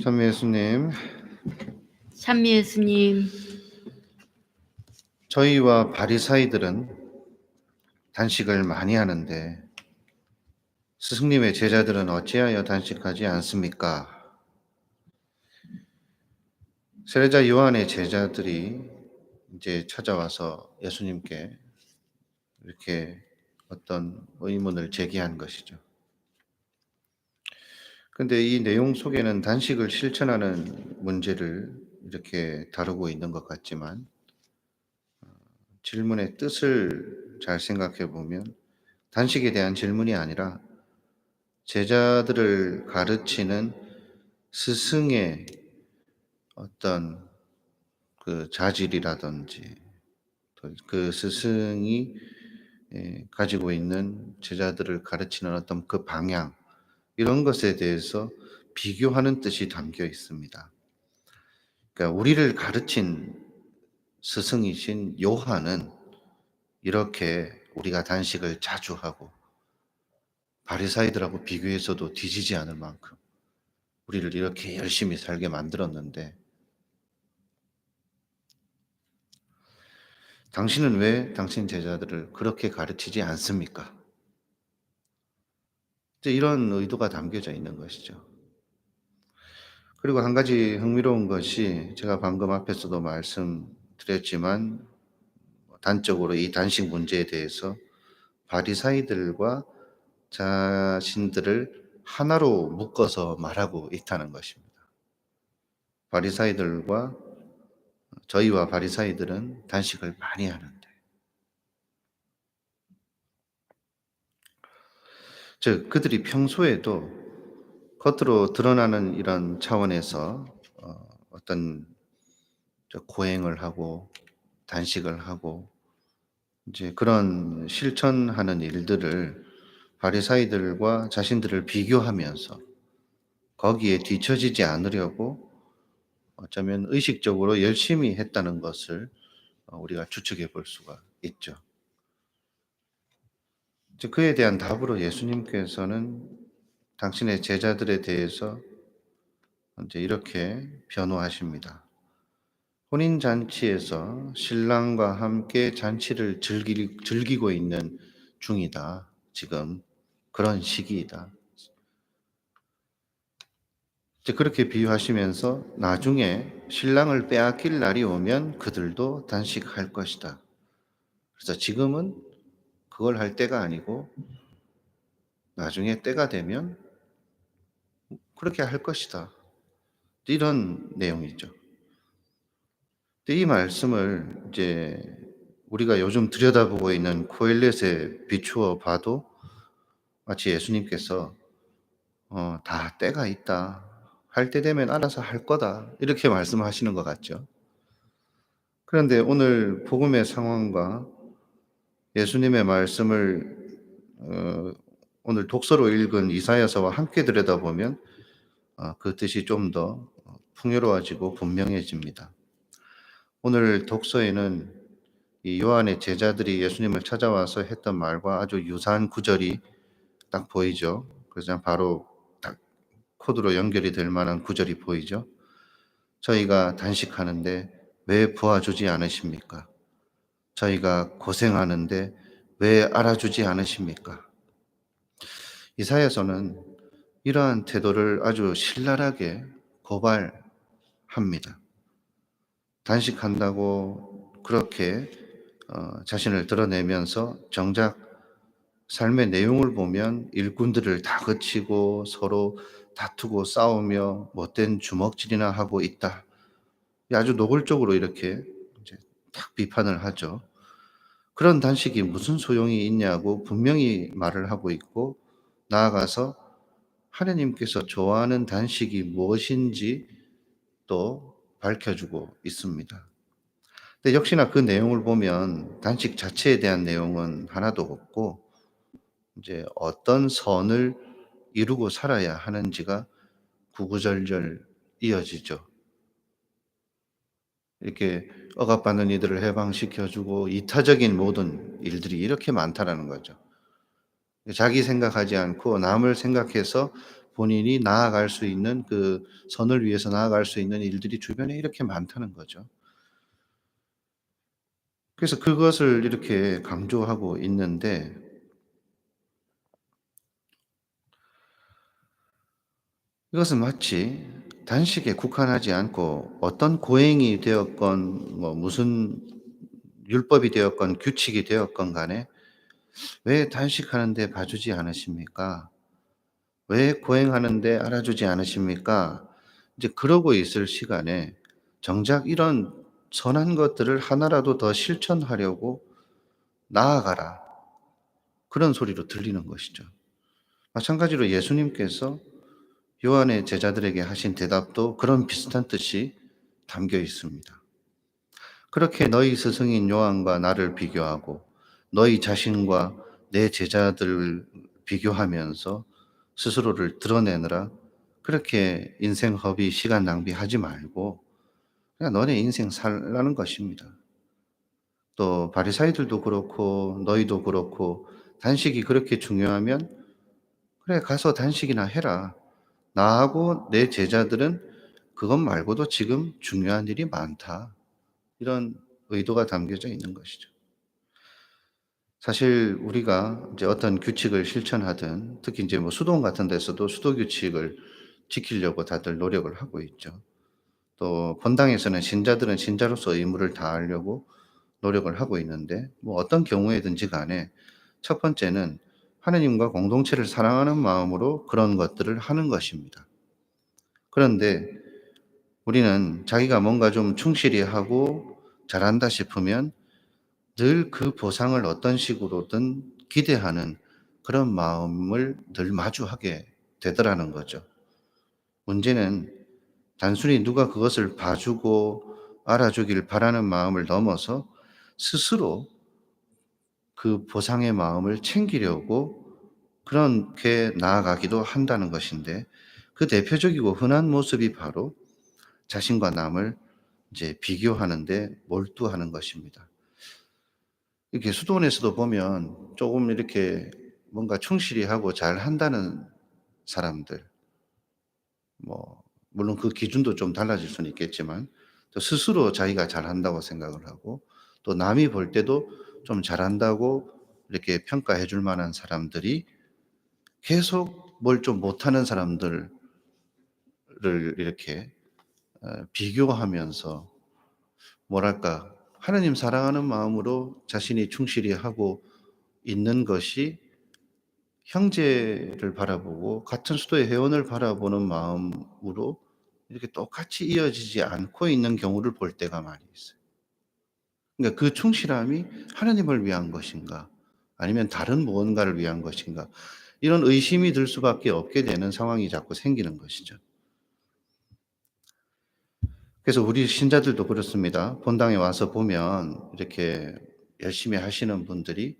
참미 예수님, 찬미 예수님, 저희와 바리사이들은 단식을 많이 하는데 스승님의 제자들은 어찌하여 단식하지 않습니까? 세례자 요한의 제자들이 이제 찾아와서 예수님께 이렇게 어떤 의문을 제기한 것이죠. 근데 이 내용 속에는 단식을 실천하는 문제를 이렇게 다루고 있는 것 같지만 질문의 뜻을 잘 생각해 보면 단식에 대한 질문이 아니라 제자들을 가르치는 스승의 어떤 그 자질이라든지 그 스승이 가지고 있는 제자들을 가르치는 어떤 그 방향, 이런 것에 대해서 비교하는 뜻이 담겨 있습니다. 그러니까 우리를 가르친 스승이신 요한은 이렇게 우리가 단식을 자주 하고 바리사이들하고 비교해서도 뒤지지 않을 만큼 우리를 이렇게 열심히 살게 만들었는데 당신은 왜 당신 제자들을 그렇게 가르치지 않습니까? 이제 이런 의도가 담겨져 있는 것이죠. 그리고 한 가지 흥미로운 것이 제가 방금 앞에서도 말씀드렸지만 단적으로 이 단식 문제에 대해서 바리사이들과 자신들을 하나로 묶어서 말하고 있다는 것입니다. 바리사이들과 저희와 바리사이들은 단식을 많이 하는데, 즉 그들이 평소에도 겉으로 드러나는 이런 차원에서 어떤 고행을 하고 단식을 하고 이제 그런 실천하는 일들을 바리사이들과 자신들을 비교하면서 거기에 뒤처지지 않으려고 어쩌면 의식적으로 열심히 했다는 것을 우리가 추측해 볼 수가 있죠. 그에 대한 답으로 예수님께서는 당신의 제자들에 대해서 이제 이렇게 변호하십니다. 혼인잔치에서 신랑과 함께 잔치를 즐기고 있는 중이다. 지금 그런 시기이다. 이제 그렇게 비유하시면서 나중에 신랑을 빼앗길 날이 오면 그들도 단식할 것이다. 그래서 지금은 그걸 할 때가 아니고 나중에 때가 되면 그렇게 할 것이다. 이런 내용이죠. 이 말씀을 이제 우리가 요즘 들여다보고 있는 코엘렛에 비추어 봐도 마치 예수님께서 다 때가 있다. 할 때 되면 알아서 할 거다. 이렇게 말씀하시는 것 같죠. 그런데 오늘 복음의 상황과 예수님의 말씀을 오늘 독서로 읽은 이사야서와 함께 들여다보면 그 뜻이 좀 더 풍요로워지고 분명해집니다. 오늘 독서에는 이 요한의 제자들이 예수님을 찾아와서 했던 말과 아주 유사한 구절이 딱 보이죠. 그래서 바로 딱 코드로 연결이 될 만한 구절이 보이죠. 저희가 단식하는데 왜 도와주지 않으십니까? 저희가 고생하는데 왜 알아주지 않으십니까? 이사야서는 이러한 태도를 아주 신랄하게 고발합니다. 단식한다고 그렇게 자신을 드러내면서 정작 삶의 내용을 보면 일꾼들을 다 그치고 서로 다투고 싸우며 못된 주먹질이나 하고 있다. 아주 노골적으로 이렇게 이제 딱 비판을 하죠. 그런 단식이 무슨 소용이 있냐고 분명히 말을 하고 있고, 나아가서 하나님께서 좋아하는 단식이 무엇인지 또 밝혀주고 있습니다. 근데 역시나 그 내용을 보면 단식 자체에 대한 내용은 하나도 없고, 이제 어떤 선을 이루고 살아야 하는지가 구구절절 이어지죠. 이렇게 억압받는 이들을 해방시켜주고 이타적인 모든 일들이 이렇게 많다라는 거죠. 자기 생각하지 않고 남을 생각해서 본인이 나아갈 수 있는 그 선을 위해서 나아갈 수 있는 일들이 주변에 이렇게 많다는 거죠. 그래서 그것을 이렇게 강조하고 있는데 이것은 마치 단식에 국한하지 않고 어떤 고행이 되었건 뭐 무슨 율법이 되었건 규칙이 되었건 간에 "왜 단식하는 데 봐주지 않으십니까? 왜 고행하는 데 알아주지 않으십니까?" 이제 그러고 있을 시간에 정작 이런 선한 것들을 하나라도 더 실천하려고 "나아가라." 그런 소리로 들리는 것이죠. 마찬가지로 예수님께서 요한의 제자들에게 하신 대답도 그런 비슷한 뜻이 담겨 있습니다. 그렇게 너희 스승인 요한과 나를 비교하고 너희 자신과 내 제자들을 비교하면서 스스로를 드러내느라 그렇게 인생 허비, 시간 낭비하지 말고 그냥 너네 인생 살라는 것입니다. 또 바리사이들도 그렇고 너희도 그렇고 단식이 그렇게 중요하면 그래 가서 단식이나 해라. 나하고 내 제자들은 그것 말고도 지금 중요한 일이 많다. 이런 의도가 담겨져 있는 것이죠. 사실 우리가 이제 어떤 규칙을 실천하든 특히 이제 뭐 수도원 같은 데서도 수도 규칙을 지키려고 다들 노력을 하고 있죠. 또 본당에서는 신자들은 신자로서 의무를 다하려고 노력을 하고 있는데 뭐 어떤 경우에든지 간에 첫 번째는 하느님과 공동체를 사랑하는 마음으로 그런 것들을 하는 것입니다. 그런데 우리는 자기가 뭔가 좀 충실히 하고 잘한다 싶으면 늘 그 보상을 어떤 식으로든 기대하는 그런 마음을 늘 마주하게 되더라는 거죠. 문제는 단순히 누가 그것을 봐주고 알아주길 바라는 마음을 넘어서 스스로 그 보상의 마음을 챙기려고 그렇게 나아가기도 한다는 것인데 그 대표적이고 흔한 모습이 바로 자신과 남을 이제 비교하는데 몰두하는 것입니다. 이렇게 수도원에서도 보면 조금 이렇게 뭔가 충실히 하고 잘한다는 사람들, 뭐 물론 그 기준도 좀 달라질 수는 있겠지만 또 스스로 자기가 잘한다고 생각을 하고 또 남이 볼 때도 좀 잘한다고 이렇게 평가해 줄 만한 사람들이 계속 뭘 좀 못하는 사람들을 이렇게 비교하면서 뭐랄까 하느님 사랑하는 마음으로 자신이 충실히 하고 있는 것이 형제를 바라보고 같은 수도의 회원을 바라보는 마음으로 이렇게 똑같이 이어지지 않고 있는 경우를 볼 때가 많이 있어요. 그러니까 그 충실함이 하나님을 위한 것인가 아니면 다른 무언가를 위한 것인가 이런 의심이 들 수밖에 없게 되는 상황이 자꾸 생기는 것이죠. 그래서 우리 신자들도 그렇습니다. 본당에 와서 보면 이렇게 열심히 하시는 분들이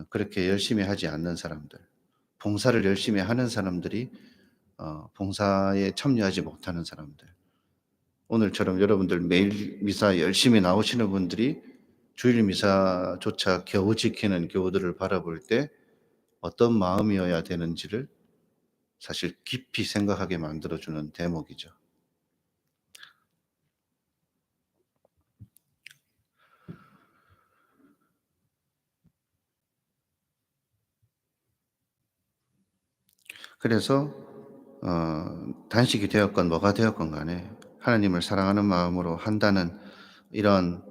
그렇게 열심히 하지 않는 사람들, 봉사를 열심히 하는 사람들이 봉사에 참여하지 못하는 사람들. 오늘처럼 여러분들 매일 미사 열심히 나오시는 분들이 주일 미사조차 겨우 지키는 교우들을 바라볼 때 어떤 마음이어야 되는지를 사실 깊이 생각하게 만들어주는 대목이죠. 그래서 단식이 되었건 뭐가 되었건 간에 하나님을 사랑하는 마음으로 한다는 이런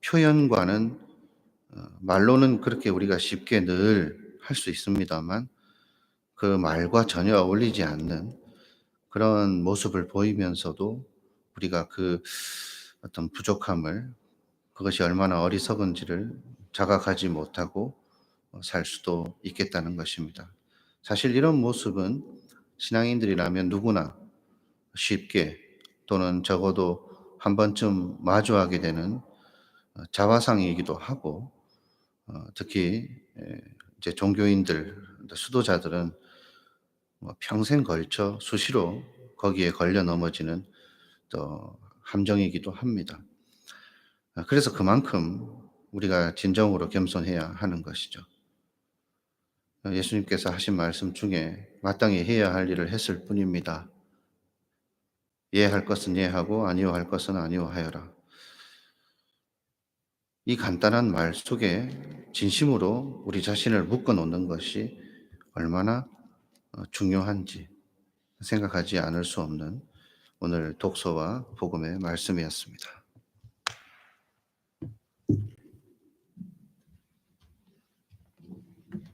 표현과는 말로는 그렇게 우리가 쉽게 늘 할 수 있습니다만 그 말과 전혀 어울리지 않는 그런 모습을 보이면서도 우리가 그 어떤 부족함을 그것이 얼마나 어리석은지를 자각하지 못하고 살 수도 있겠다는 것입니다. 사실 이런 모습은 신앙인들이라면 누구나 쉽게 또는 적어도 한 번쯤 마주하게 되는 자화상이기도 하고 특히 이제 종교인들, 수도자들은 뭐 평생 걸쳐 수시로 거기에 걸려 넘어지는 또 함정이기도 합니다. 그래서 그만큼 우리가 진정으로 겸손해야 하는 것이죠. 예수님께서 하신 말씀 중에 마땅히 해야 할 일을 했을 뿐입니다. 예 할 것은 예 하고 아니요 할 것은 아니요 하여라. 이 간단한 말 속에 진심으로 우리 자신을 묶어 놓는 것이 얼마나 중요한지 생각하지 않을 수 없는 오늘 독서와 복음의 말씀이었습니다.